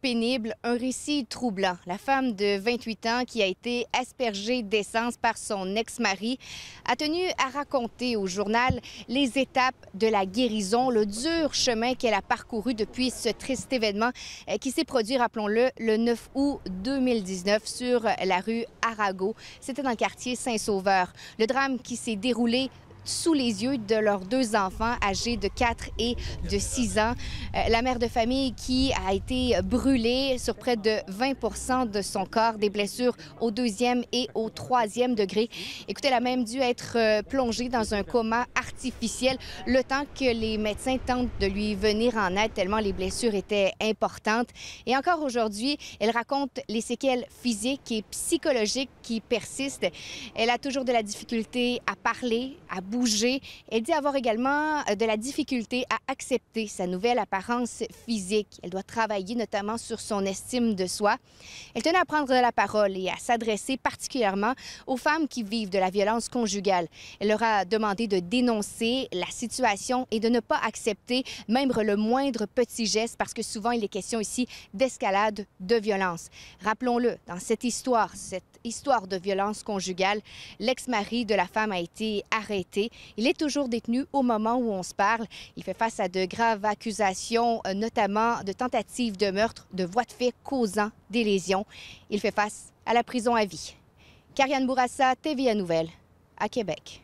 Pénible, un récit troublant. La femme de 28 ans qui a été aspergée d'essence par son ex-mari a tenu à raconter au journal les étapes de la guérison, le dur chemin qu'elle a parcouru depuis ce triste événement qui s'est produit, rappelons-le, le 9 août 2019 sur la rue Arago. C'était dans le quartier Saint-Sauveur. Le drame qui s'est déroulé sous les yeux de leurs deux enfants âgés de 4 et de 6 ans. La mère de famille qui a été brûlée sur près de 20 de son corps, des blessures au 2e et au 3e degré. Écoutez, elle a même dû être plongée dans un coma artificiel le temps que les médecins tentent de lui venir en aide tellement les blessures étaient importantes. Et encore aujourd'hui, elle raconte les séquelles physiques et psychologiques qui persistent. Elle a toujours de la difficulté à parler, à bouger. Elle dit avoir également de la difficulté à accepter sa nouvelle apparence physique. Elle doit travailler notamment sur son estime de soi. Elle tenait à prendre la parole et à s'adresser particulièrement aux femmes qui vivent de la violence conjugale. Elle leur a demandé de dénoncer la situation et de ne pas accepter même le moindre petit geste parce que souvent il est question ici d'escalade de violence. Rappelons-le, dans cette histoire de violence conjugale, l'ex-mari de la femme a été arrêté. Il est toujours détenu au moment où on se parle. Il fait face à de graves accusations, notamment de tentatives de meurtre, de voies de fait causant des lésions. Il fait face à la prison à vie. Kariane Bourassa, TVA Nouvelles, à Québec.